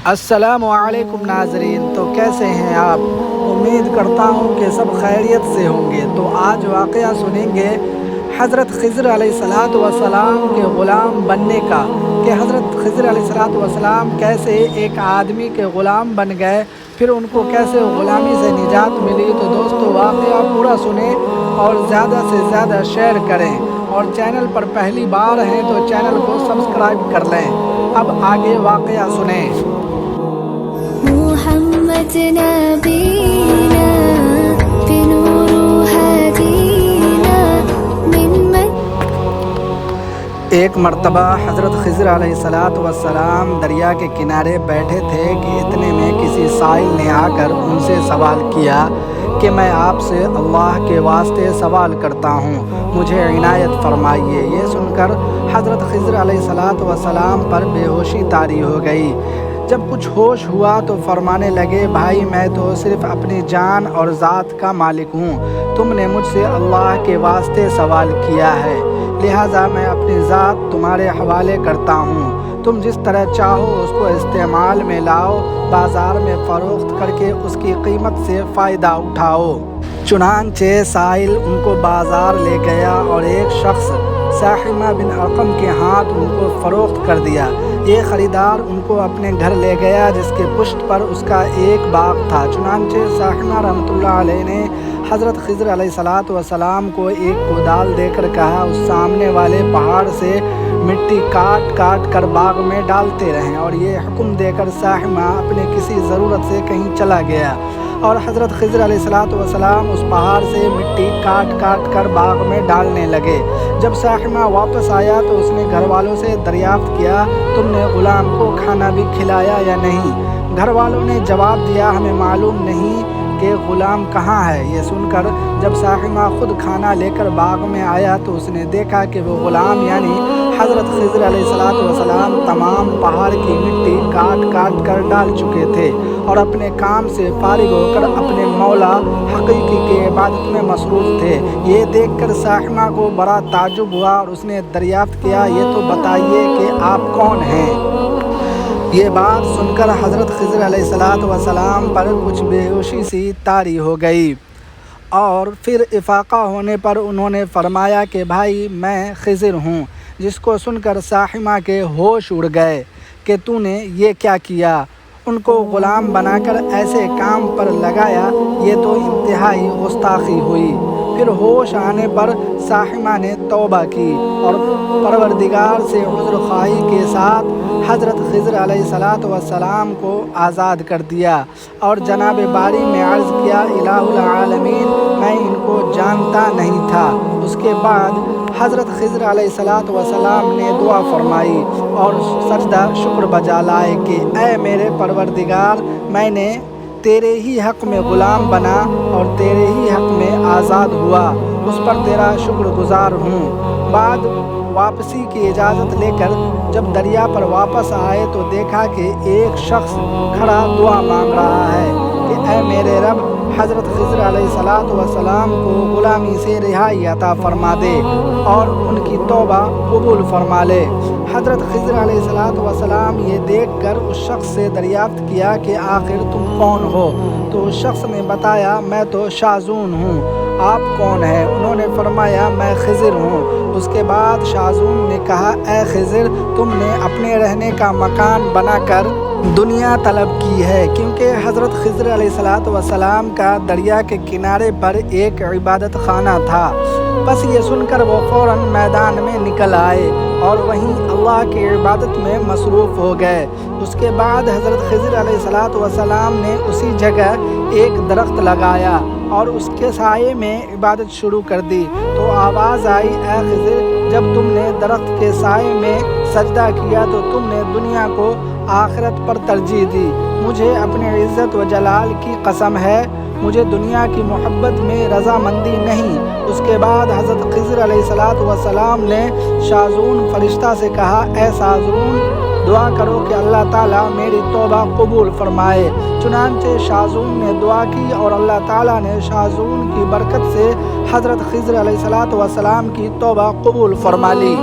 السلام علیکم ناظرین، تو کیسے ہیں آپ؟ امید کرتا ہوں کہ سب خیریت سے ہوں گے۔ تو آج واقعہ سنیں گے حضرت خضر علیہ السلام کے غلام بننے کا، کہ حضرت خضر علیہ السلام کیسے ایک آدمی کے غلام بن گئے، پھر ان کو کیسے غلامی سے نجات ملی۔ تو دوستو واقعہ پورا سنیں اور زیادہ سے زیادہ شیئر کریں، اور چینل پر پہلی بار ہیں تو چینل کو سبسکرائب کر لیں۔ اب آگے واقعہ سنیں۔ محمد نبینا بنور ہدینا من ایک مرتبہ حضرت خضر علیہ السلام دریا کے کنارے بیٹھے تھے کہ اتنے میں کسی سائل نے آ کر ان سے سوال کیا کہ میں آپ سے اللہ کے واسطے سوال کرتا ہوں، مجھے عنایت فرمائیے۔ یہ سن کر حضرت خضر علیہ السلام پر بے ہوشی طاری ہو گئی۔ جب کچھ ہوش ہوا تو فرمانے لگے، بھائی میں تو صرف اپنی جان اور ذات کا مالک ہوں، تم نے مجھ سے اللہ کے واسطے سوال کیا ہے، لہٰذا میں اپنی ذات تمہارے حوالے کرتا ہوں، تم جس طرح چاہو اس کو استعمال میں لاؤ، بازار میں فروخت کر کے اس کی قیمت سے فائدہ اٹھاؤ۔ چنانچہ سائل ان کو بازار لے گیا اور ایک شخص ساحمہ بن ارقم کے ہاتھ ان کو فروخت کر دیا۔ یہ خریدار ان کو اپنے گھر لے گیا جس کے پشت پر اس کا ایک باغ تھا۔ چنانچہ ساحمہ رحمۃ اللہ علیہ نے حضرت خضر علیہ السلام کو ایک کودال دے کر کہا، اس سامنے والے پہاڑ سے مٹی کاٹ کاٹ کر باغ میں ڈالتے رہیں، اور یہ حکم دے کر ساحمہ اپنے کسی ضرورت سے کہیں چلا گیا، اور حضرت خضر علیہ السلام اس پہاڑ سے مٹی کاٹ کاٹ کر باغ میں ڈالنے لگے۔ جب ساحمہ واپس آیا تو اس نے گھر والوں سے دریافت کیا، تم نے غلام کو کھانا بھی کھلایا یا نہیں؟ گھر والوں نے جواب دیا، ہمیں معلوم نہیں کہ غلام کہاں ہے۔ یہ سن کر جب ساحمہ خود کھانا لے کر باغ میں آیا تو اس نے دیکھا کہ وہ غلام یعنی حضرت خضر علیہ السلام تمام پہاڑ کی مٹی کاٹ کاٹ کر ڈال چکے تھے، اور اپنے کام سے فارغ ہو کر اپنے مولا حقیقی کی عبادت میں مصروف تھے۔ یہ دیکھ کر ساحمہ کو بڑا تعجب ہوا، اور اس نے دریافت کیا، یہ تو بتائیے کہ آپ کون ہیں؟ یہ بات سن کر حضرت خضر علیہ السلام پر کچھ بے ہوشی سی طاری ہو گئی، اور پھر افاقہ ہونے پر انہوں نے فرمایا کہ بھائی میں خضر ہوں۔ جس کو سن کر ساحمہ کے ہوش اڑ گئے کہ تو نے یہ کیا کیا، ان کو غلام بنا کر ایسے کام پر لگایا، یہ تو انتہائی گستاخی ہوئی۔ پھر ہوش آنے پر ساحمہ نے توبہ کی اور پروردگار سے عذر خواہی کے ساتھ حضرت خضر علیہ السلام کو آزاد کر دیا، اور جناب باری میں عرض کیا، الہ العالمین میں ان کو جانتا نہیں تھا۔ اس کے بعد حضرت خضر علیہ السلام نے دعا فرمائی اور سجدہ شکر بجا لائے کہ اے میرے پروردگار، میں نے تیرے ہی حق میں غلام بنا اور تیرے ہی حق میں آزاد ہوا، اس پر تیرا شکر گزار ہوں۔ بعد واپسی کی اجازت لے کر جب دریا پر واپس آئے تو دیکھا کہ ایک شخص کھڑا دعا مانگ رہا ہے کہ اے میرے رب، حضرت خضر علیہ السلام کو غلامی سے رہائی عطا فرما دے اور ان کی توبہ قبول فرما لے۔ حضرت خضر علیہ السلام یہ دیکھ کر اس شخص سے دریافت کیا کہ آخر تم کون ہو؟ تو اس شخص نے بتایا، میں تو شازون ہوں، آپ کون ہیں؟ انہوں نے فرمایا، میں خضر ہوں۔ اس کے بعد شازون نے کہا، اے خضر، تم نے اپنے رہنے کا مکان بنا کر دنیا طلب کی ہے، کیونکہ حضرت خضر علیہ السلام کا دریا کے کنارے پر ایک عبادت خانہ تھا۔ بس یہ سن کر وہ فوراً میدان میں نکل آئے اور وہیں اللہ کی عبادت میں مصروف ہو گئے۔ اس کے بعد حضرت خضر علیہ السلام نے اسی جگہ ایک درخت لگایا اور اس کے سائے میں عبادت شروع کر دی۔ تو آواز آئی، اے خضر، جب تم نے درخت کے سائے میں سجدہ کیا تو تم نے دنیا کو آخرت پر ترجیح دی۔ مجھے اپنے عزت و جلال کی قسم ہے، مجھے دنیا کی محبت میں رضامندی نہیں۔ اس کے بعد حضرت خضر علیہ السلام نے شازون فرشتہ سے کہا، اے شازون، دعا کرو کہ اللہ تعالیٰ میری توبہ قبول فرمائے۔ چنانچہ شازون نے دعا کی اور اللہ تعالیٰ نے شازون کی برکت سے حضرت خضر علیہ السلام کی توبہ قبول فرما لی۔